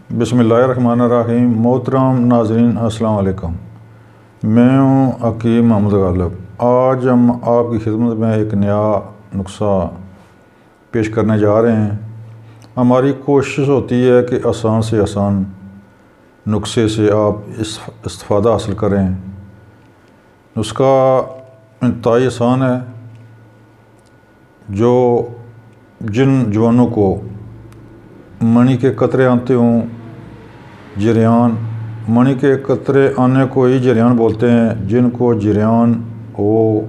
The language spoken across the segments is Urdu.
بسم اللہ الرحمن الرحیم۔ محترم ناظرین السلام علیکم، میں ہوں حکیم محمد غالب۔ آج ہم آپ کی خدمت میں ایک نیا نسخہ پیش کرنے جا رہے ہیں۔ ہماری کوشش ہوتی ہے کہ آسان سے آسان نسخے سے آپ استفادہ حاصل کریں۔ نسخہ انتہائی آسان ہے۔ جن جوانوں کو منی کے قطرے آتے ہوں، منی کے قطرے آنے کو ہی جریان بولتے ہیں، جن کو جریان ہو،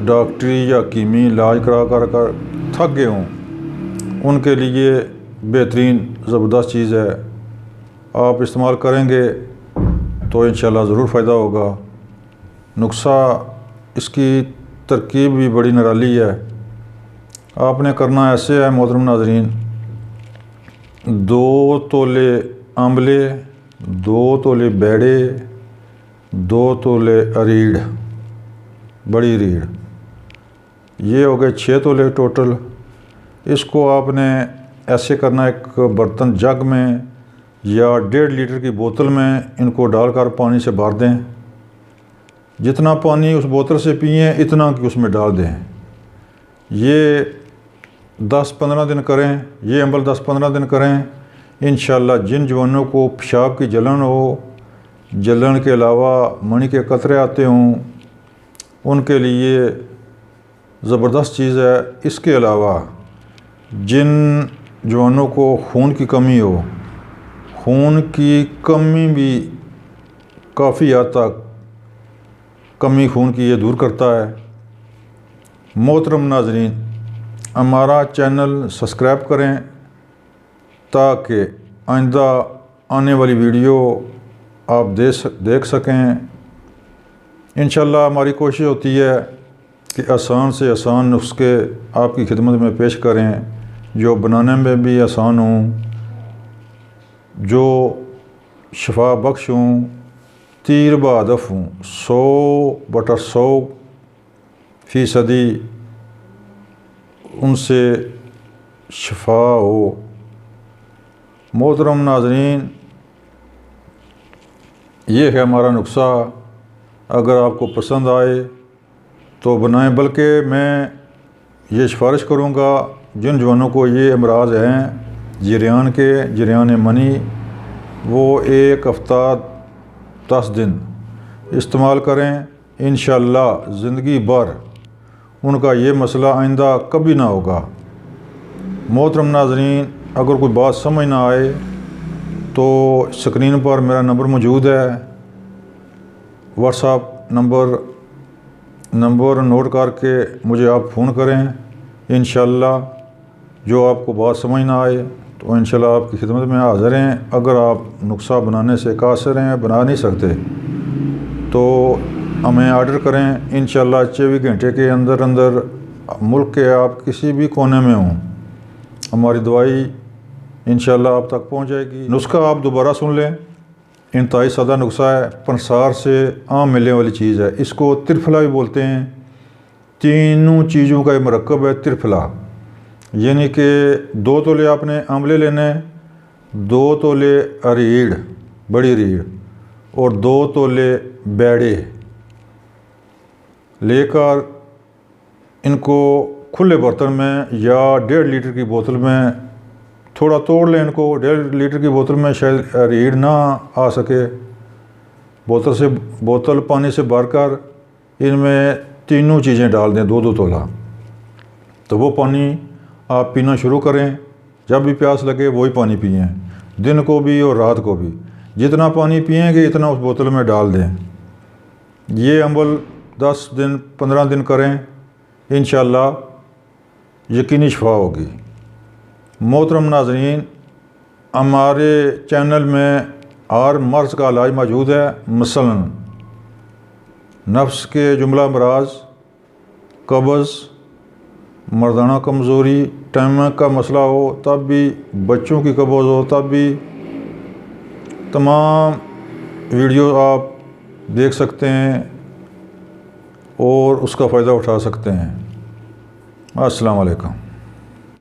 ڈاکٹری یا حکیمی علاج کرا کر تھک گئے ہوں، ان کے لیے بہترین زبردست چیز ہے۔ آپ استعمال کریں گے تو انشاءاللہ ضرور فائدہ ہوگا۔ نسخہ اس کی ترکیب بھی بڑی نرالی ہے۔ آپ نے کرنا ایسے ہے محترم ناظرین، 2 تولے آملے، 2 تولے بیڑے، 2 تولے ریڑھ، بڑی ریڑھ، یہ ہو گئے 6 تولے ٹوٹل۔ اس کو آپ نے ایسے کرنا، ایک برتن جگ میں یا 1.5 لیٹر کی بوتل میں ان کو ڈال کر پانی سے بھر دیں۔ جتنا پانی اس بوتل سے پئیں اتنا کہ اس میں ڈال دیں۔ یہ 10-15 دن کریں، یہ عمل 10-15 دن کریں۔ انشاءاللہ جن جوانوں کو پیشاب کی جلن ہو، جلن کے علاوہ منی کے قطرے آتے ہوں، ان کے لیے زبردست چیز ہے۔ اس کے علاوہ جن جوانوں کو خون کی کمی ہو، خون کی کمی بھی کافی حد تک کمی خون کی یہ دور کرتا ہے۔ محترم ناظرین، ہمارا چینل سبسکرائب کریں تاکہ آئندہ آنے والی ویڈیو آپ دیکھ سکیں۔ انشاءاللہ ہماری کوشش ہوتی ہے کہ آسان سے آسان نسخے آپ کی خدمت میں پیش کریں، جو بنانے میں بھی آسان ہوں، جو شفا بخش ہوں، تیر بہدف ہوں، 100/100% ان سے شفا ہو۔ محترم ناظرین، یہ ہے ہمارا نسخہ۔ اگر آپ کو پسند آئے تو بنائیں، بلکہ میں یہ سفارش کروں گا جن جوانوں کو یہ امراض ہیں جریان منی، وہ 1 ہفتہ 10 دن استعمال کریں۔ انشاءاللہ زندگی بھر ان کا یہ مسئلہ آئندہ کبھی نہ ہوگا۔ محترم ناظرین، اگر کوئی بات سمجھ نہ آئے تو اسکرین پر میرا نمبر موجود ہے، واٹس ایپ نمبر نوٹ کر کے مجھے آپ فون کریں۔ انشاءاللہ جو آپ کو بات سمجھ نہ آئے تو انشاءاللہ آپ کی خدمت میں حاضر ہیں۔ اگر آپ نسخہ بنانے سے قاصر ہیں، بنا نہیں سکتے، تو ہمیں آرڈر کریں۔ انشاءاللہ 24 گھنٹے کے اندر ملک کے آپ کسی بھی کونے میں ہوں، ہماری دوائی انشاءاللہ آپ تک پہنچ جائے گی۔ نسخہ آپ دوبارہ سن لیں، انتہائی سادہ نسخہ ہے، پنسار سے عام ملنے والی چیز ہے۔ اس کو ترفلا بھی بولتے ہیں۔ تینوں چیزوں کا یہ مرکب ہے ترفلا، یعنی کہ 2 تولے آپ نے آملے لینے، 2 تولے ریڑھ، بڑی ریڑھ، اور 2 تولے بیڑے لے کر ان کو کھلے برتن میں یا 1.5 لیٹر کی بوتل میں تھوڑا توڑ لیں۔ ان کو 1.5 لیٹر کی بوتل میں شاید ریڑھ نہ آ سکے، بوتل پانی سے بھر کر ان میں تینوں چیزیں ڈال دیں، 2-2 تولہ، تو وہ پانی آپ پینا شروع کریں۔ جب بھی پیاس لگے وہی پانی پئیں، دن کو بھی اور رات کو بھی۔ جتنا پانی پئیں گے اتنا اس بوتل میں ڈال دیں۔ یہ عمل 10-15 دن کریں، انشاءاللہ یقینی شفا ہوگی۔ محترم ناظرین، ہمارے چینل میں ہر مرض کا علاج موجود ہے، مثلا نفس کے جملہ امراض، قبض، مردانہ کمزوری، ٹائمنگ کا مسئلہ ہو تب بھی، بچوں کی قبض ہو تب بھی، تمام ویڈیو آپ دیکھ سکتے ہیں اور اس کا فائدہ اٹھا سکتے ہیں۔ السلام علیکم۔